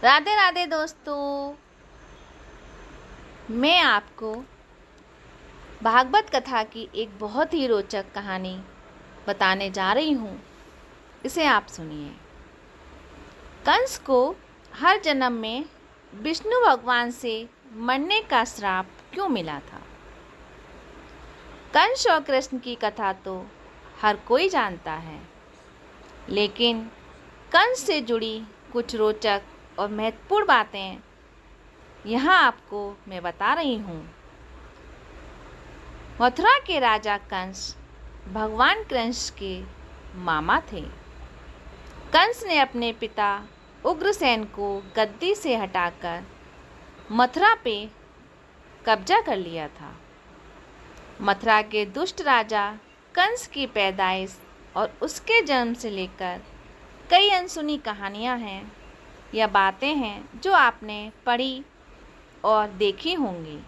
राधे राधे दोस्तों, मैं आपको भागवत कथा की एक बहुत ही रोचक कहानी बताने जा रही हूँ। इसे आप सुनिए। कंस को हर जन्म में विष्णु भगवान से मरने का श्राप क्यों मिला था? कंस और कृष्ण की कथा तो हर कोई जानता है, लेकिन कंस से जुड़ी कुछ रोचक और महत्वपूर्ण बातें यहाँ आपको मैं बता रही हूँ। मथुरा के राजा कंस भगवान कृष्ण के मामा थे। कंस ने अपने पिता उग्रसेन को गद्दी से हटाकर मथुरा पे कब्जा कर लिया था। मथुरा के दुष्ट राजा कंस की पैदाइश और उसके जन्म से लेकर कई अनसुनी कहानियाँ हैं या बातें हैं जो आपने पढ़ी और देखी होंगी।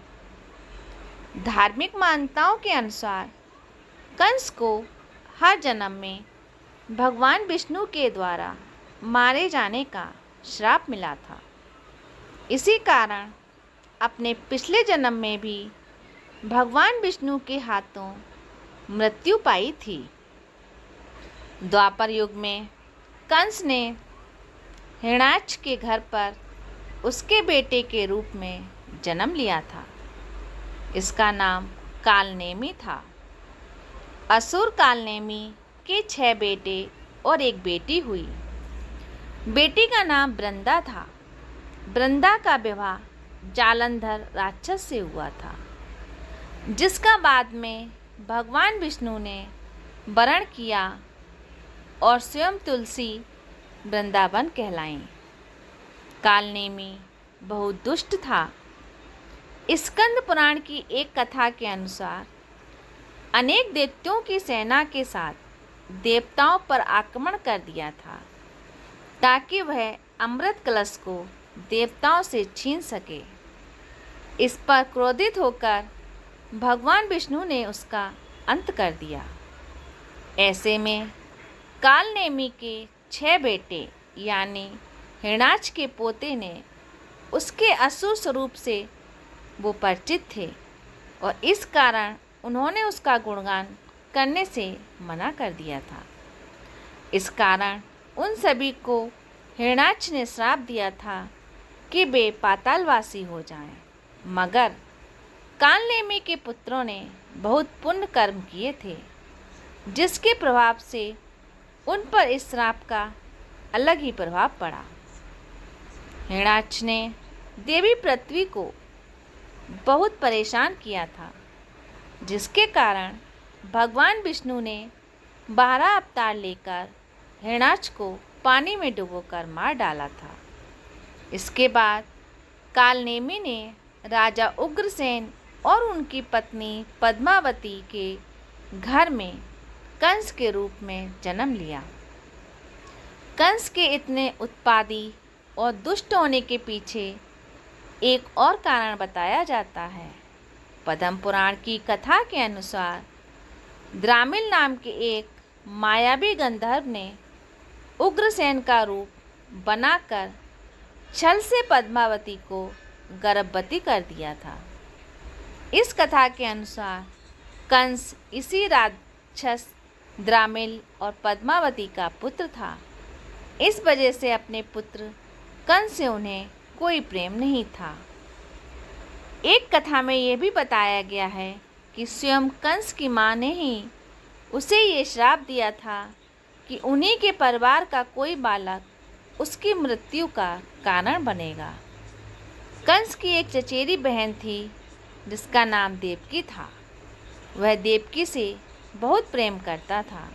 धार्मिक मान्यताओं के अनुसार कंस को हर जन्म में भगवान विष्णु के द्वारा मारे जाने का श्राप मिला था। इसी कारण अपने पिछले जन्म में भी भगवान विष्णु के हाथों मृत्यु पाई थी। द्वापर युग में कंस ने हिरण्याक्ष के घर पर उसके बेटे के रूप में जन्म लिया था। इसका नाम कालनेमी था। असुर कालनेमी के 6 बेटे और एक बेटी हुई। बेटी का नाम वृंदा था। वृंदा का विवाह जालंधर राक्षस से हुआ था, जिसका बाद में भगवान विष्णु ने वरण किया और स्वयं तुलसी वृंदावन कहलाईं। कालनेमी बहुत दुष्ट था। स्कंद पुराण की एक कथा के अनुसार अनेक दैत्यों की सेना के साथ देवताओं पर आक्रमण कर दिया था, ताकि वह अमृत कलश को देवताओं से छीन सके। इस पर क्रोधित होकर भगवान विष्णु ने उसका अंत कर दिया। ऐसे में कालनेमी के 6 बेटे यानी हिरण्याक्ष के पोते ने उसके असुर स्वरूप से वो परिचित थे और इस कारण उन्होंने उसका गुणगान करने से मना कर दिया था। इस कारण उन सभी को हिरण्याक्ष ने श्राप दिया था कि वे पातालवासी हो जाएं। मगर कालनेमी के पुत्रों ने बहुत पुण्य कर्म किए थे, जिसके प्रभाव से उन पर इस श्राप का अलग ही प्रभाव पड़ा। हिरण्याक्ष ने देवी पृथ्वी को बहुत परेशान किया था, जिसके कारण भगवान विष्णु ने 12 अवतार लेकर हिरण्याक्ष को पानी में डुबोकर मार डाला था। इसके बाद कालनेमी ने राजा उग्रसेन और उनकी पत्नी पद्मावती के घर में कंस के रूप में जन्म लिया। कंस के इतने उत्पाती और दुष्ट होने के पीछे एक और कारण बताया जाता है। पद्म पुराण की कथा के अनुसार द्रामिल नाम के एक मायावी गंधर्व ने उग्रसेन का रूप बनाकर छल से पद्मावती को गर्भवती कर दिया था। इस कथा के अनुसार कंस इसी राक्षस द्रामिल और पद्मावती का पुत्र था। इस वजह से अपने पुत्र कंस से उन्हें कोई प्रेम नहीं था। एक कथा में यह भी बताया गया है कि स्वयं कंस की मां ने ही उसे ये श्राप दिया था कि उन्हीं के परिवार का कोई बालक उसकी मृत्यु का कारण बनेगा। कंस की एक चचेरी बहन थी जिसका नाम देवकी था। वह देवकी से बहुत प्रेम करता था।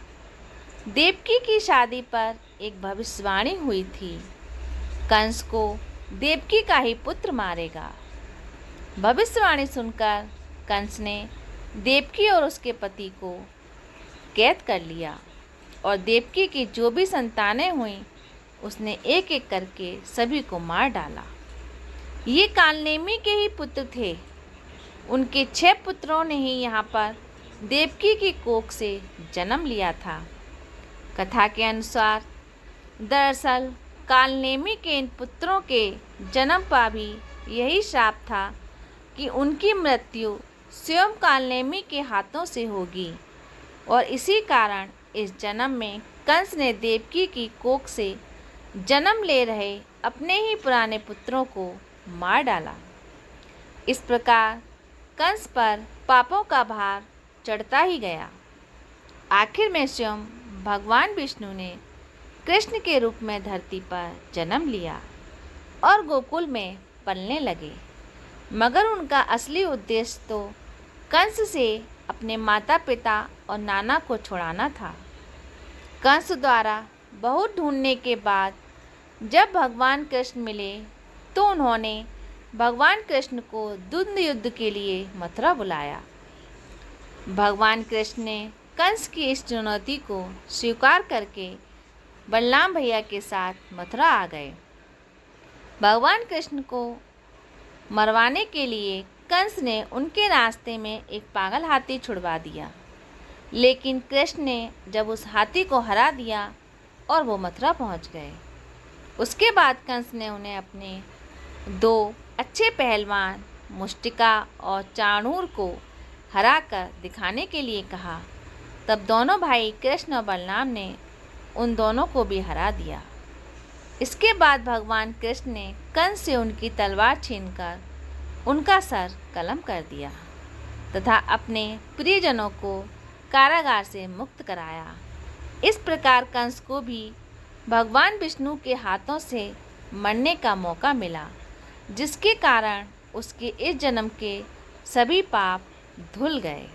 देवकी की शादी पर एक भविष्यवाणी हुई थी, कंस को देवकी का ही पुत्र मारेगा। भविष्यवाणी सुनकर कंस ने देवकी और उसके पति को कैद कर लिया और देवकी की जो भी संतानें हुईं उसने एक एक करके सभी को मार डाला। ये कालनेमी के ही पुत्र थे। उनके 6 पुत्रों ने ही यहाँ पर देवकी की कोख से जन्म लिया था। कथा के अनुसार दरअसल कालनेमी के इन पुत्रों के जन्म पर भी यही श्राप था कि उनकी मृत्यु स्वयं कालनेमी के हाथों से होगी, और इसी कारण इस जन्म में कंस ने देवकी की कोख से जन्म ले रहे अपने ही पुराने पुत्रों को मार डाला। इस प्रकार कंस पर पापों का भार चढ़ता ही गया। आखिर में स्वयं भगवान विष्णु ने कृष्ण के रूप में धरती पर जन्म लिया और गोकुल में पलने लगे, मगर उनका असली उद्देश्य तो कंस से अपने माता पिता और नाना को छुड़ाना था। कंस द्वारा बहुत ढूंढने के बाद जब भगवान कृष्ण मिले तो उन्होंने भगवान कृष्ण को द्वंद्व युद्ध के लिए मथुरा बुलाया। भगवान कृष्ण ने कंस की इस चुनौती को स्वीकार करके बलराम भैया के साथ मथुरा आ गए। भगवान कृष्ण को मरवाने के लिए कंस ने उनके रास्ते में एक पागल हाथी छुड़वा दिया, लेकिन कृष्ण ने जब उस हाथी को हरा दिया और वो मथुरा पहुंच गए। उसके बाद कंस ने उन्हें अपने 2 अच्छे पहलवान मुष्टिका और चाणूर को हराकर दिखाने के लिए कहा। तब दोनों भाई कृष्ण और बलराम ने उन दोनों को भी हरा दिया। इसके बाद भगवान कृष्ण ने कंस से उनकी तलवार छीनकर उनका सर कलम कर दिया तथा अपने प्रियजनों को कारागार से मुक्त कराया। इस प्रकार कंस को भी भगवान विष्णु के हाथों से मरने का मौका मिला, जिसके कारण उसके इस जन्म के सभी पाप धुल गए।